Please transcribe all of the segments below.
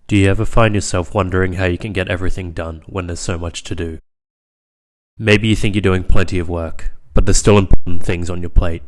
Do you ever find yourself wondering how you can get everything done when there's so much to do? Maybe you think you're doing plenty of work, but there's still important things on your plate.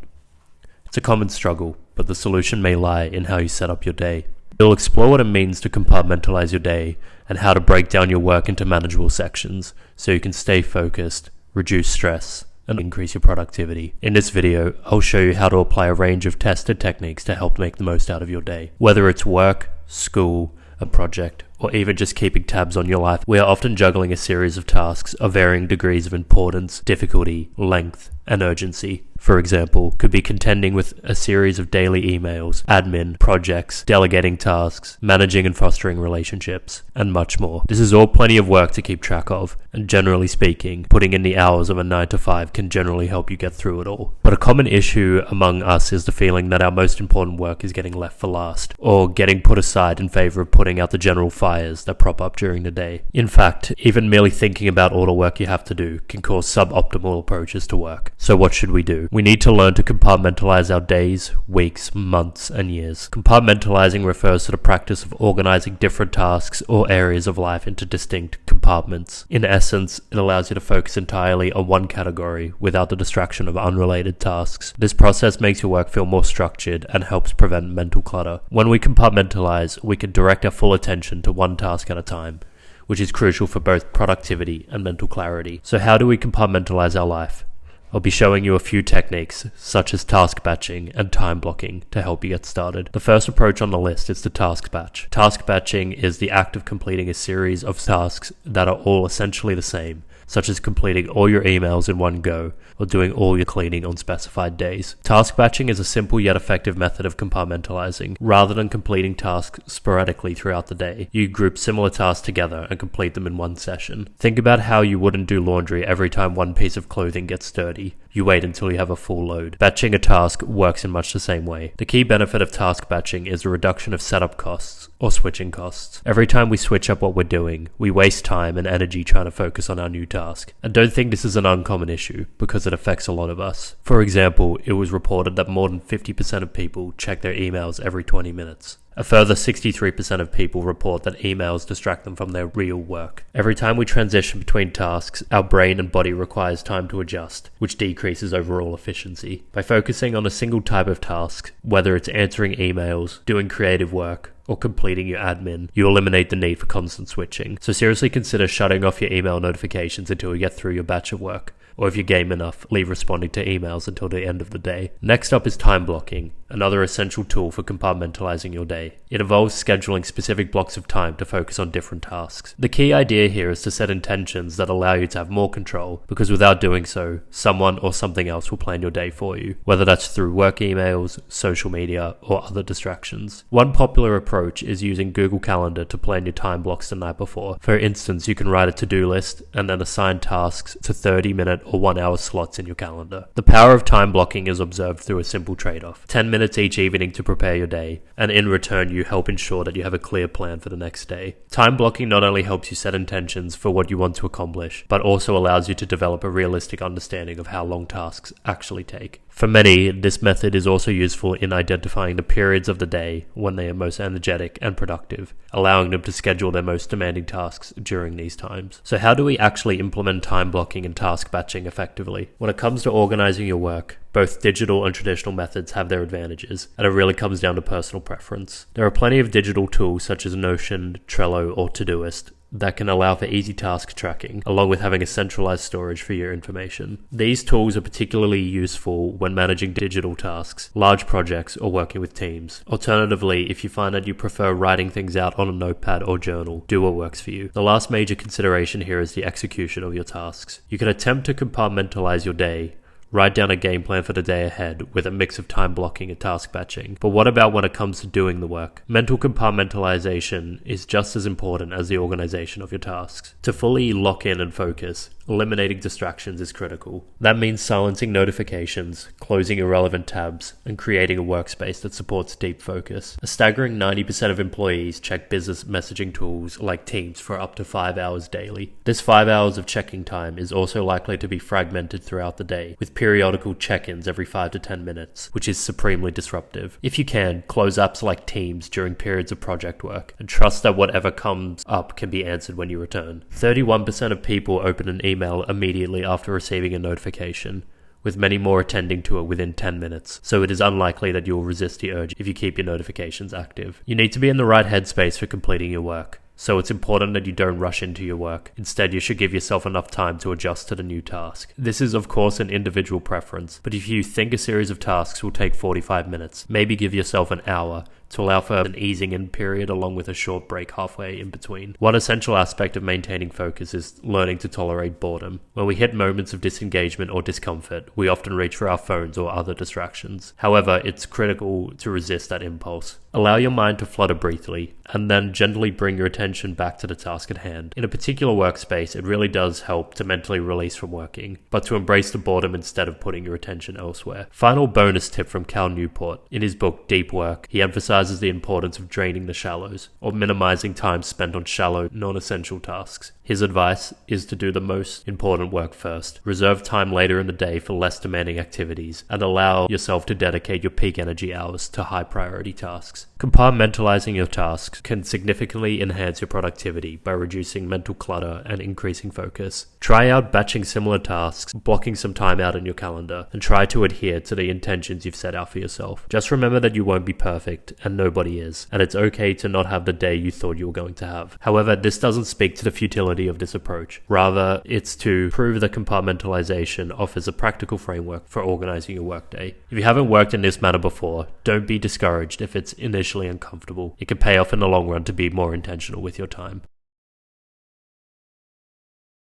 It's a common struggle, but the solution may lie in how you set up your day. We'll explore what it means to compartmentalize your day and how to break down your work into manageable sections so you can stay focused, reduce stress, and increase your productivity. In this video, I'll show you how to apply a range of tested techniques to help make the most out of your day. Whether it's work, school, a project, or even just keeping tabs on your life, we are often juggling a series of tasks of varying degrees of importance, difficulty, length, and urgency. For example, could be contending with a series of daily emails, admin, projects, delegating tasks, managing and fostering relationships, and much more. This is all plenty of work to keep track of, and generally speaking, putting in the hours of a 9 to 5 can generally help you get through it all. But a common issue among us is the feeling that our most important work is getting left for last, or getting put aside in favor of putting out the general fires that prop up during the day. In fact, even merely thinking about all the work you have to do can cause suboptimal approaches to work. So what should we do? We need to learn to compartmentalize our days, weeks, months, and years. Compartmentalizing refers to the practice of organizing different tasks or areas of life into distinct compartments. In essence, it allows you to focus entirely on one category without the distraction of unrelated tasks. This process makes your work feel more structured and helps prevent mental clutter. When we compartmentalize, we can direct our full attention to one task at a time, which is crucial for both productivity and mental clarity. So how do we compartmentalize our life? I'll be showing you a few techniques, such as task batching and time blocking, to help you get started. The first approach on the list is the task batch. Task batching is the act of completing a series of tasks that are all essentially the same, such as completing all your emails in one go, or doing all your cleaning on specified days. Task batching is a simple yet effective method of compartmentalizing. Rather than completing tasks sporadically throughout the day, you group similar tasks together and complete them in one session. Think about how you wouldn't do laundry every time one piece of clothing gets dirty. You wait until you have a full load. Batching a task works in much the same way. The key benefit of task batching is the reduction of setup costs or switching costs. Every time we switch up what we're doing, we waste time and energy trying to focus on our new task. And don't think this is an uncommon issue, because it affects a lot of us. For example, it was reported that more than 50% of people check their emails every 20 minutes. A further 63% of people report that emails distract them from their real work. Every time we transition between tasks, our brain and body requires time to adjust, which decreases overall efficiency. By focusing on a single type of task, whether it's answering emails, doing creative work, or completing your admin, you eliminate the need for constant switching. So seriously consider shutting off your email notifications until you get through your batch of work. Or if you game enough, leave responding to emails until the end of the day. Next up is time blocking, another essential tool for compartmentalizing your day. It involves scheduling specific blocks of time to focus on different tasks. The key idea here is to set intentions that allow you to have more control, because without doing so, someone or something else will plan your day for you, whether that's through work emails, social media, or other distractions. One popular approach is using Google Calendar to plan your time blocks the night before. For instance, you can write a to-do list and then assign tasks to 30-minute or 1-hour slots in your calendar. The power of time blocking is observed through a simple trade-off: 10 minutes each evening to prepare your day, and in return you help ensure that you have a clear plan for the next day. Time blocking not only helps you set intentions for what you want to accomplish, but also allows you to develop a realistic understanding of how long tasks actually take. For many, this method is also useful in identifying the periods of the day when they are most energetic and productive, allowing them to schedule their most demanding tasks during these times. So how do we actually implement time blocking and task batching effectively? When it comes to organizing your work, both digital and traditional methods have their advantages, and it really comes down to personal preference. There are plenty of digital tools such as Notion, Trello, or Todoist that can allow for easy task tracking, along with having a centralized storage for your information. These tools are particularly useful when managing digital tasks, large projects, or working with teams. Alternatively, if you find that you prefer writing things out on a notepad or journal, do what works for you. The last major consideration here is the execution of your tasks. You can attempt to compartmentalize your day, write down a game plan for the day ahead with a mix of time blocking and task batching. But what about when it comes to doing the work? Mental compartmentalization is just as important as the organization of your tasks. To fully lock in and focus, eliminating distractions is critical. That means silencing notifications, closing irrelevant tabs, and creating a workspace that supports deep focus. A staggering 90% of employees check business messaging tools like Teams for up to 5 hours daily. This 5 hours of checking time is also likely to be fragmented throughout the day, with periodical check-ins every 5 to 10 minutes, which is supremely disruptive. If you can, close apps like Teams during periods of project work, and trust that whatever comes up can be answered when you return. 31% of people open an email immediately after receiving a notification, with many more attending to it within 10 minutes, so it is unlikely that you will resist the urge if you keep your notifications active. You need to be in the right headspace for completing your work, so it's important that you don't rush into your work. Instead, you should give yourself enough time to adjust to the new task. This is of course an individual preference, but if you think a series of tasks will take 45 minutes, maybe give yourself an hour to allow for an easing in period along with a short break halfway in between. One essential aspect of maintaining focus is learning to tolerate boredom. When we hit moments of disengagement or discomfort, we often reach for our phones or other distractions. However, it's critical to resist that impulse. Allow your mind to flutter briefly, and then gently bring your attention back to the task at hand. In a particular workspace, it really does help to mentally release from working, but to embrace the boredom instead of putting your attention elsewhere. Final bonus tip from Cal Newport. In his book Deep Work, he emphasizes the importance of draining the shallows, or minimizing time spent on shallow, non-essential tasks. His advice is to do the most important work first, reserve time later in the day for less demanding activities, and allow yourself to dedicate your peak energy hours to high priority tasks. Compartmentalizing your tasks can significantly enhance your productivity by reducing mental clutter and increasing focus. Try out batching similar tasks, blocking some time out in your calendar, and try to adhere to the intentions you've set out for yourself. Just remember that you won't be perfect, and nobody is, and it's okay to not have the day you thought you were going to have. However, this doesn't speak to the futility of this approach. Rather, it's to prove that compartmentalization offers a practical framework for organizing your workday. If you haven't worked in this manner before, don't be discouraged if it's initially uncomfortable. It can pay off in the long run to be more intentional with your time.